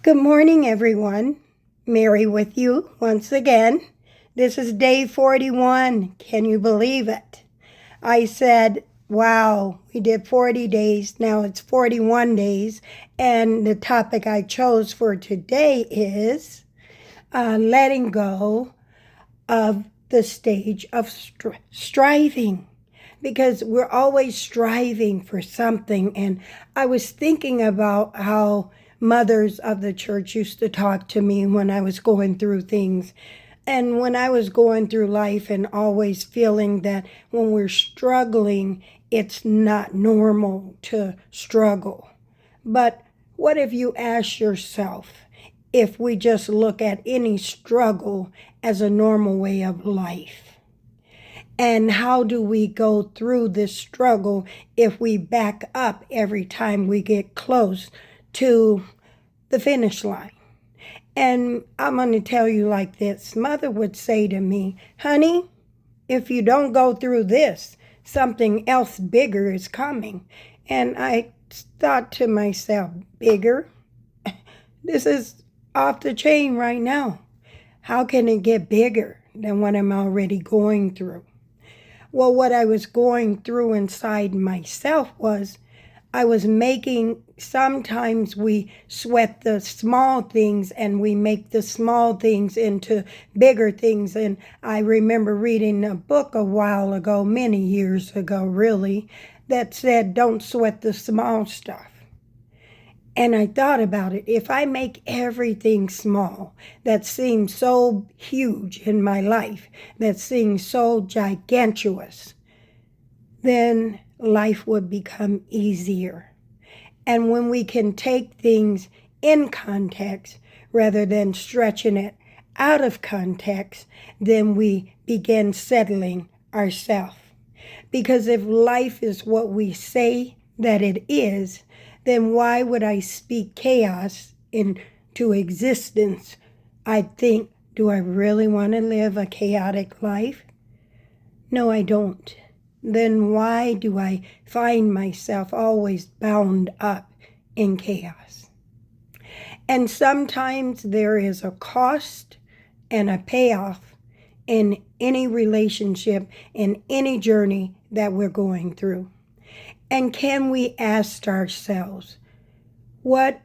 Good morning, everyone. Mary with you once again. This is day 41. Can you believe it? I said, wow, we did 40 days. Now it's 41 days. And the topic I chose for today is letting go of the stage of striving. Because we're always striving for something. And I was thinking about how mothers of the church used to talk to me when I was going through things. And when I was going through life and always feeling that when we're struggling, it's not normal to struggle. But what if you ask yourself if we just look at any struggle as a normal way of life? And how do we go through this struggle if we back up every time we get close to the finish line? And I'm going to tell you like this. Mother would say to me, honey, if you don't go through this, something else bigger is coming. And I thought to myself, bigger? This is off the chain right now. How can it get bigger than what I'm already going through? Well, what I was going through inside myself was sometimes we sweat the small things and we make the small things into bigger things. And I remember reading a book a while ago, many years ago really, that said, don't sweat the small stuff. And I thought about it. If I make everything small that seems so huge in my life, that seems so gigantuous, then life would become easier. And when we can take things in context rather than stretching it out of context, then we begin settling ourselves. Because if life is what we say that it is, then why would I speak chaos into existence? I think, do I really want to live a chaotic life? No, I don't. Then why do I find myself always bound up in chaos? And sometimes there is a cost and a payoff in any relationship, in any journey that we're going through. And can we ask ourselves, what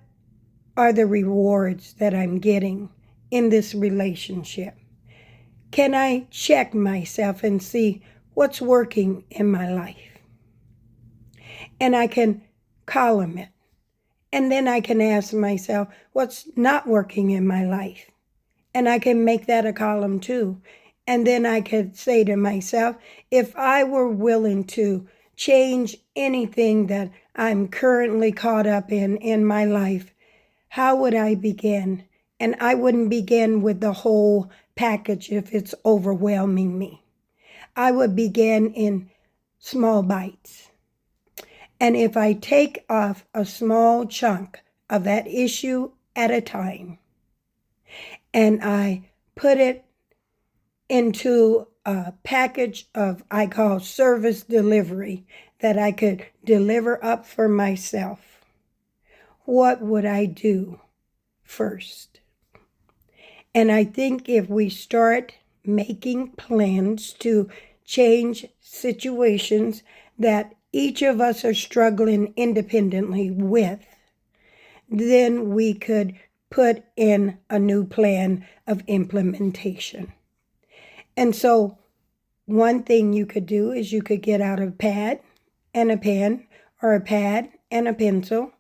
are the rewards that I'm getting in this relationship? Can I check myself and see what's working in my life? And I can column it. And then I can ask myself, what's not working in my life? And I can make that a column too. And then I could say to myself, if I were willing to change anything that I'm currently caught up in my life, how would I begin? And I wouldn't begin with the whole package if it's overwhelming me. I would begin in small bites. And if I take off a small chunk of that issue at a time, and I put it into a package of, I call service delivery, that I could deliver up for myself, what would I do first? And I think if we start making plans to change situations that each of us are struggling independently with, then we could put in a new plan of implementation. And so one thing you could do is you could get out a pad and a pen, or a pad and a pencil,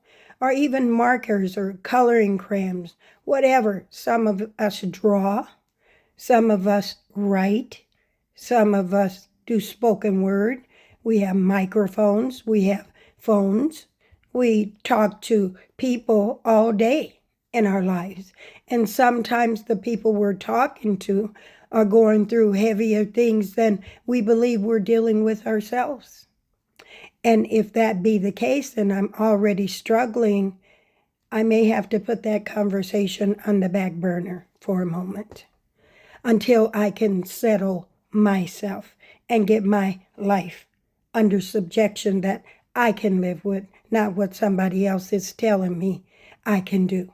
or even markers or coloring crayons, whatever. Some of us draw, some of us write, some of us do spoken word. We have microphones, we have phones. We talk to people all day in our lives. And sometimes the people we're talking to are going through heavier things than we believe we're dealing with ourselves. And if that be the case, then I'm already struggling. I may have to put that conversation on the back burner for a moment until I can settle myself and get my life under subjection that I can live with, not what somebody else is telling me I can do.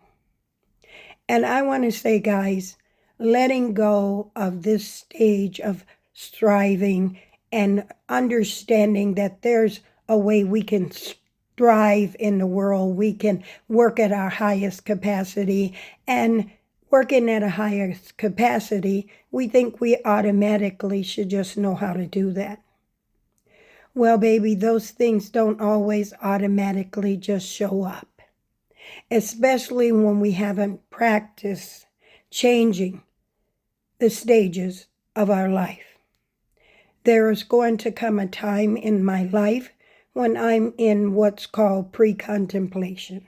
And I want to say, guys, letting go of this stage of striving and understanding that there's a way we can strive in the world, we can work at our highest capacity, and working at a highest capacity, we think we automatically should just know how to do that. Well, baby, those things don't always automatically just show up, especially when we haven't practiced changing the stages of our life. There is going to come a time in my life when I'm in what's called pre-contemplation.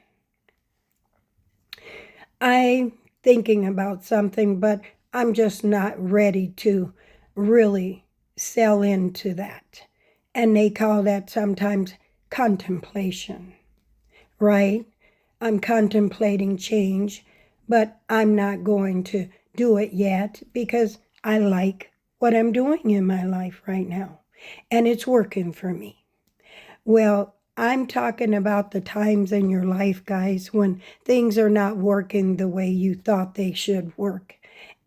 I'm thinking about something, but I'm just not ready to really sell into that. And they call that sometimes contemplation, right? I'm contemplating change, but I'm not going to do it yet because I like what I'm doing in my life right now, and it's working for me. Well, I'm talking about the times in your life, guys, when things are not working the way you thought they should work,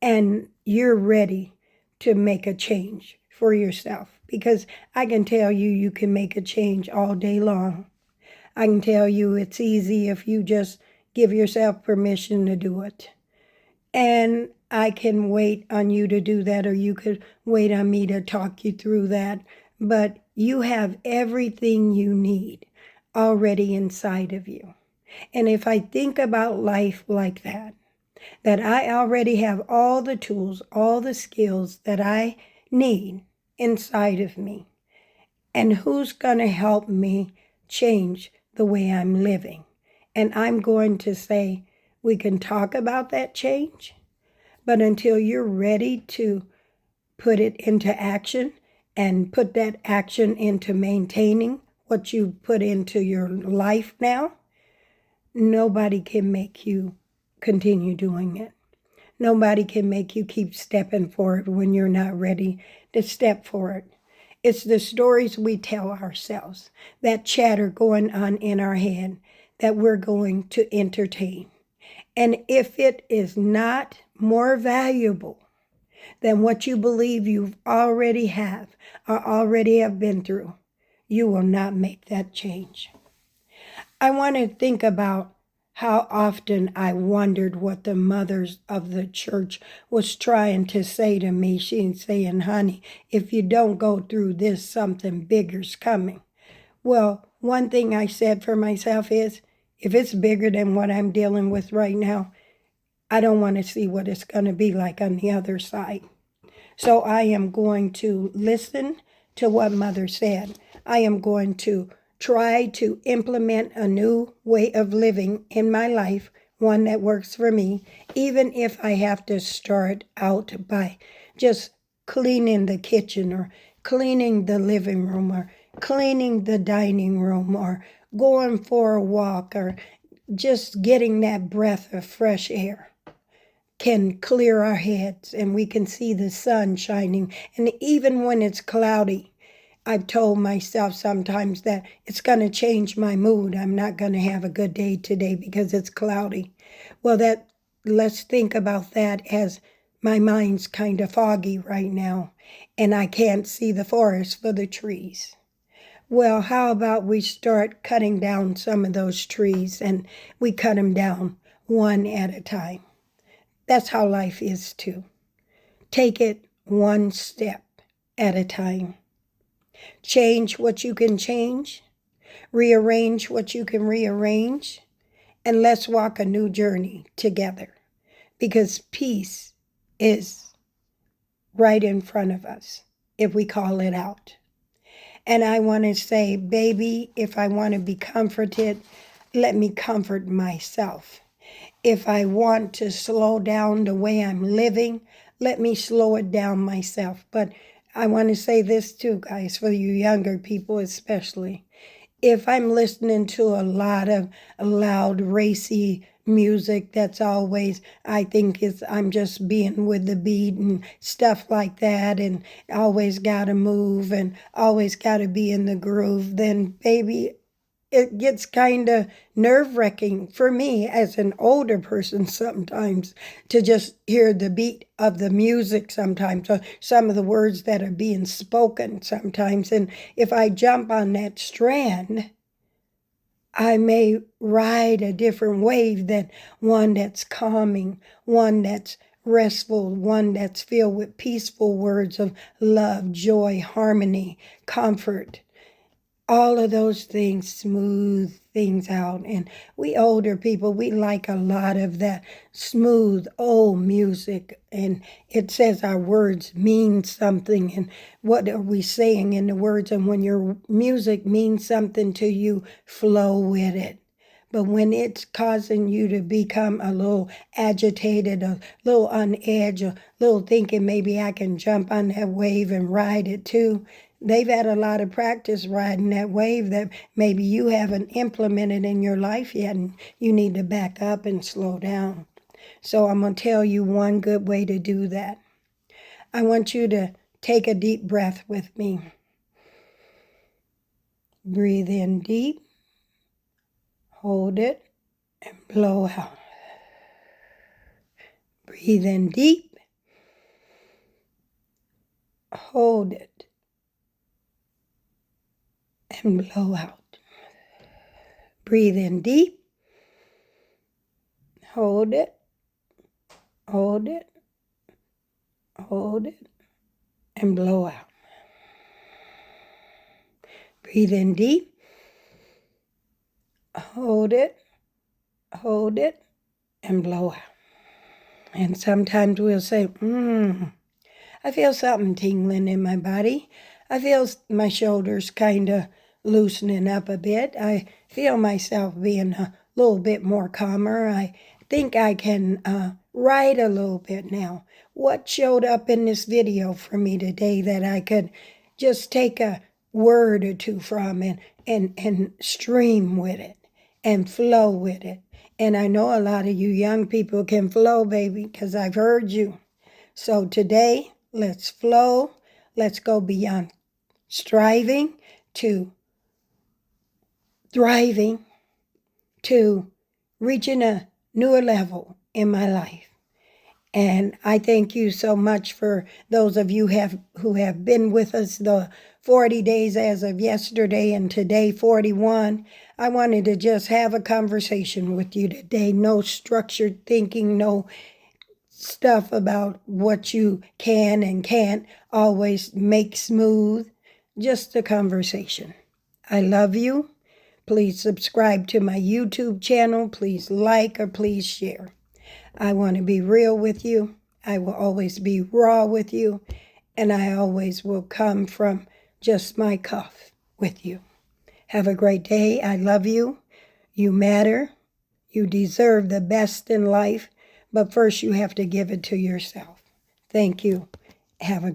and you're ready to make a change for yourself. Because I can tell you, you can make a change all day long. I can tell you it's easy if you just give yourself permission to do it. And I can wait on you to do that, or you could wait on me to talk you through that. But you have everything you need already inside of you. And if I think about life like that I already have all the tools, all the skills that I need inside of me. And who's going to help me change the way I'm living? And I'm going to say, we can talk about that change, but until you're ready to put it into action and put that action into maintaining what you put into your life now, nobody can make you continue doing it. Nobody can make you keep stepping forward when you're not ready to step forward. It's the stories we tell ourselves, that chatter going on in our head that we're going to entertain. And if it is not more valuable than what you believe you already have or already have been through, you will not make that change. I want to think about how often I wondered what the mothers of the church was trying to say to me. She's saying, honey, if you don't go through this, something bigger's coming. Well, one thing I said for myself is, if it's bigger than what I'm dealing with right now, I don't want to see what it's going to be like on the other side. So I am going to listen to what Mother said. I am going to try to implement a new way of living in my life, one that works for me, even if I have to start out by just cleaning the kitchen or cleaning the living room or cleaning the dining room or going for a walk or just getting that breath of fresh air can clear our heads and we can see the sun shining. And even when it's cloudy, I've told myself sometimes that it's going to change my mood. I'm not going to have a good day today because it's cloudy. Well, let's think about that as my mind's kind of foggy right now and I can't see the forest for the trees. Well, how about we start cutting down some of those trees and we cut them down one at a time. That's how life is too. Take it one step at a time. Change what you can change. Rearrange what you can rearrange. And let's walk a new journey together. Because peace is right in front of us if we call it out. And I want to say, baby, if I want to be comforted, let me comfort myself. If I want to slow down the way I'm living, let me slow it down myself. But I want to say this too, guys, for you younger people especially. If I'm listening to a lot of loud, racy music that's always, I think I'm just being with the beat and stuff like that and always got to move and always got to be in the groove, then baby, it gets kind of nerve-wracking for me as an older person sometimes to just hear the beat of the music sometimes, or some of the words that are being spoken sometimes. And if I jump on that strand, I may ride a different wave than one that's calming, one that's restful, one that's filled with peaceful words of love, joy, harmony, comfort. All of those things smooth things out. And we older people, we like a lot of that smooth old music. And it says our words mean something. And what are we saying in the words? And when your music means something to you, flow with it. But when it's causing you to become a little agitated, a little on edge, a little thinking maybe I can jump on that wave and ride it too, they've had a lot of practice riding that wave that maybe you haven't implemented in your life yet, and you need to back up and slow down. So I'm going to tell you one good way to do that. I want you to take a deep breath with me. Breathe in deep, hold it, and blow out. Breathe in deep, hold it, and blow out. Breathe in deep, hold it, hold it, hold it, and blow out. Breathe in deep, hold it, and blow out. And sometimes we'll say, I feel something tingling in my body. I feel my shoulders kind of loosening up a bit. I feel myself being a little bit more calmer. I think I can write a little bit now. What showed up in this video for me today that I could just take a word or two from and stream with it and flow with it. And I know a lot of you young people can flow, baby, because I've heard you. So today, let's flow. Let's go beyond striving to thriving to reaching a newer level in my life. And I thank you so much for those of you who have been with us the 40 days as of yesterday and today 41. I wanted to just have a conversation with you today. No structured thinking, no stuff about what you can and can't always make smooth. Just a conversation. I love you. Please subscribe to my YouTube channel. Please like or please share. I want to be real with you. I will always be raw with you. And I always will come from just my cuff with you. Have a great day. I love you. You matter. You deserve the best in life. But first you have to give it to yourself. Thank you. Have a